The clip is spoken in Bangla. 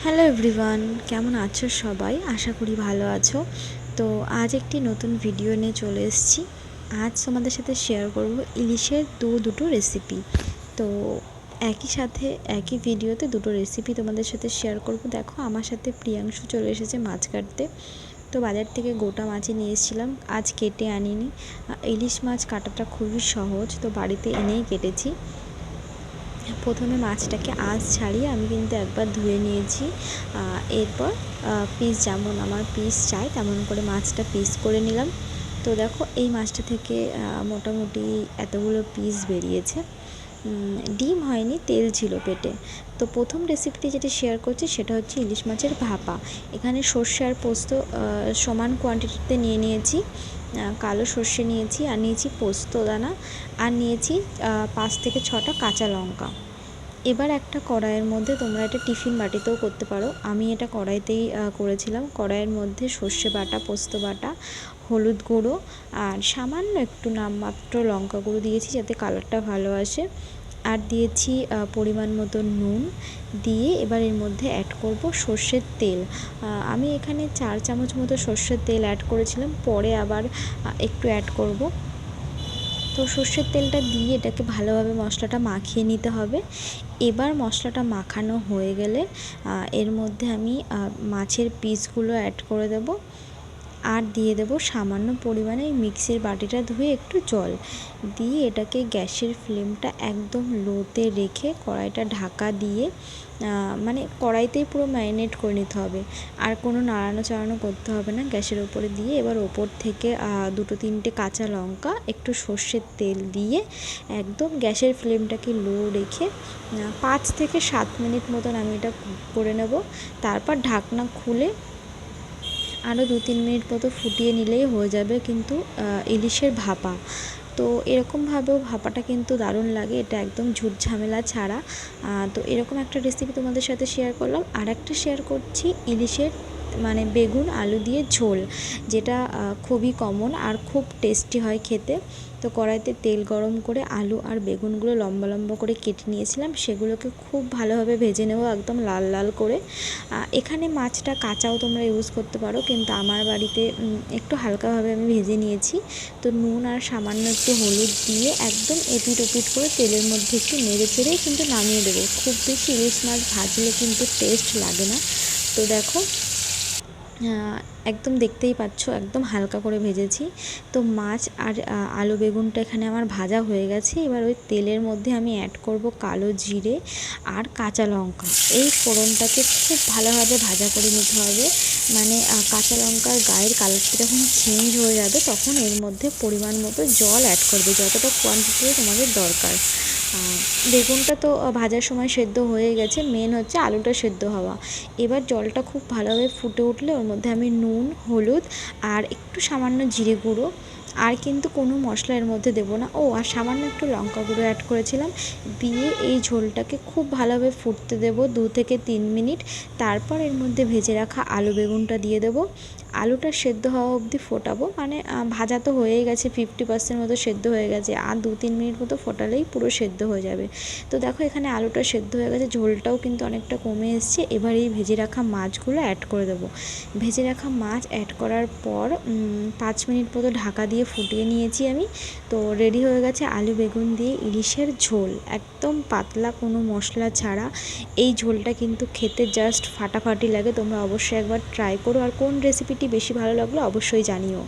হ্যালো এভরিওয়ান, কেমন আছো সবাই? আশা করি ভালো আছো। তো আজ একটি নতুন ভিডিও নিয়ে চলে এসেছি। আজ তোমাদের সাথে শেয়ার করব ইলিশের দুটো রেসিপি। তো একই সাথে একই ভিডিওতে দুটো রেসিপি তোমাদের সাথে শেয়ার করব। দেখো, আমার সাথে প্রিয়াংশু চলে এসেছে মাছ কাটতে। তো বাজার থেকে গোটা মাছই নিয়ে এসেছিলাম, আজ কেটে আনিনি। ইলিশ মাছ কাটাটা খুবই সহজ, তো বাড়িতে এনেই কেটেছি। প্রথমে মাছটাকে আঁশ ছাড়িয়ে আমি কিন্তু একবার ধুয়ে নিয়েছি। এরপর পিস যেমন আমার পিস চাই তেমন করে মাছটা পিস করে নিলাম। তো দেখো, এই মাছটা থেকে মোটামুটি এতগুলো পিস বেরিয়েছে। ডিম হয়নি, তেল ছিল পেটে। তো প্রথম রেসিপিটি যেটা শেয়ার করছি সেটা হচ্ছে ইলিশ মাছের ভাপা। এখানে সর্ষে আর পোস্ত সমান কোয়ান্টিটিতে নিয়ে নিয়েছি। কালো সর্ষে নিয়েছি, আর নিয়েছি পোস্ত দানা, আর নিয়েছি 5 থেকে 6টা কাঁচা লঙ্কা। এবার একটা কড়াইয়ের মধ্যে, তোমরা এটা টিফিন বাটিতেও করতে পারো, আমি এটা কড়াইতেই করেছিলাম। কড়াইয়ের মধ্যে সর্ষে বাটা, পোস্ত বাটা, হলুদ গুঁড়ো আর সামান্য একটু নামমাত্র লঙ্কা গুঁড়ো দিয়েছি যাতে কালারটা ভালো আসে। আর দিয়েছি পরিমাণ মতো নুন। দিয়ে এবার এর মধ্যে অ্যাড করব সর্ষের তেল। আমি এখানে 4 চামচ মতো সর্ষের তেল অ্যাড করেছিলাম, পরে আবার একটু অ্যাড করব। তো সর্ষের তেলটা দিয়ে এটাকে ভালোভাবে মশলাটা মাখিয়ে নিতে হবে। এবার মশলাটা মাখানো হয়ে গেলে এর মধ্যে আমি মাছের পিসগুলো অ্যাড করে দেব, আর দিয়ে দেব সামান্য পরিমাণে মিক্সির বাটিটা ধুয়ে একটু জল দিয়ে এটাকে গ্যাসের ফ্লেমটা একদম লোতে রেখে কড়াইটা ঢাকা দিয়ে মানে কড়াইতেই পুরো ম্যারিনেট করে নিতে হবে, আর কোনো নাড়ানো চাড়ানো করতে হবে না। গ্যাসের ওপরে দিয়ে এবার ওপর থেকে 2-3টে কাঁচা লঙ্কা, একটু সর্ষের তেল দিয়ে একদম গ্যাসের ফ্লেমটাকে লো রেখে 5 থেকে 7 মিনিট মতন আমি এটা কুক করে নেব। তারপর ঢাকনা খুলে আরও 2-3 মিনিট মতো ফুটিয়ে নিলেই হয়ে যাবে কিন্তু ইলিশের ভাপা। তো এরকমভাবেও ভাপাটা কিন্তু দারুণ লাগে, এটা একদম ঝুট ঝামেলা ছাড়া। তো এরকম একটা রেসিপি তোমাদের সাথে শেয়ার করলাম। আর একটা শেয়ার করছি ইলিশের মানে বেগুন আলু দিয়ে ঝোল, যেটা খুবই কমন আর খুব টেস্টি হয় খেতে। তো কড়াইতে তেল গরম করে আলু আর বেগুনগুলো লম্বা লম্বা করে কেটে নিয়েছিলাম, সেগুলোকে খুব ভালোভাবে ভেজে নেব একদম লাল লাল করে। এখানে মাছটা কাঁচাও তোমরা ইউজ করতে পারো, কিন্তু আমার বাড়িতে একটু হালকাভাবে আমি ভেজে নিয়েছি। তো নুন আর সামান্য একটু হলুদ দিয়ে একদম এপিট ওপিট করে তেলের মধ্যে একটু নেড়ে চেড়ে কিন্তু নামিয়ে দেবো। খুব বেশি ইলিশ মাছ ভাজলে কিন্তু টেস্ট লাগে না। তো দেখো, একদম দেখতেই পাচ্ছ একদম হালকা করে ভেজেছি। তো মাছ আর আলু বেগুনটা এখানে আমার ভাজা হয়ে গেছে। এবার ওই তেলের মধ্যে আমি অ্যাড করব কালো জিরে আর কাঁচা লঙ্কা। এই ফোড়নটাকে খুব ভালোভাবে ভাজা করে নিতে হবে, মানে কাঁচা লঙ্কার গায়ের কালারটা যখন চেঞ্জ হয়ে যাবে তখন এর মধ্যে পরিমাণ মতো জল অ্যাড করবে, যতটা কোয়ান্টিটিতে তোমাদের দরকার। বেগুনটা তো ভাজার সময় সেদ্ধ হয়ে গেছে, মেন হচ্ছে আলুটা সেদ্ধ হওয়া। এবার জলটা খুব ভালোভাবে ফুটে উঠলে ওর মধ্যে আমি নুন, হলুদ আর একটু সামান্য জিরে গুঁড়ো, আর কিন্তু কোনো মশলা এর মধ্যে দেবো না। আর সামান্য একটু লঙ্কা গুঁড়ো অ্যাড করেছিলাম। দিয়ে এই ঝোলটাকে খুব ভালোভাবে ফুটতে দেবো 2 থেকে 3 মিনিট। তারপর এর মধ্যে ভেজে রাখা আলু বেগুনটা দিয়ে দেবো। আলুটা সেদ্ধ হওয়া অবধি ফোটাবো, মানে ভাজা তো হয়েই গেছে, 50% মতো সেদ্ধ হয়ে গেছে, আর 2-3 মিনিট মতো ফোটালেই পুরো সেদ্ধ হয়ে যাবে। তো দেখো, এখানে আলুটা সেদ্ধ হয়ে গেছে, ঝোলটাও কিন্তু অনেকটা কমে এসছে। এবার এই ভেজে রাখা মাছগুলো অ্যাড করে দেবো। ভেজে রাখা মাছ অ্যাড করার পর 5 মিনিট মতো ঢাকা দিয়ে ফুটিয়ে নিয়েছি আমি। তো রেডি হয়ে গেছে আলু বেগুন দিয়ে ইলিশের ঝোল, একদম পাতলা, কোনো মশলা ছাড়া। এই ঝোলটা কিন্তু খেতে জাস্ট ফাটাফাটি লাগে, তোমরা অবশ্যই একবার ট্রাই করো। আর কোন রেসিপিটি বেশি ভালো লাগলো অবশ্যই জানিও।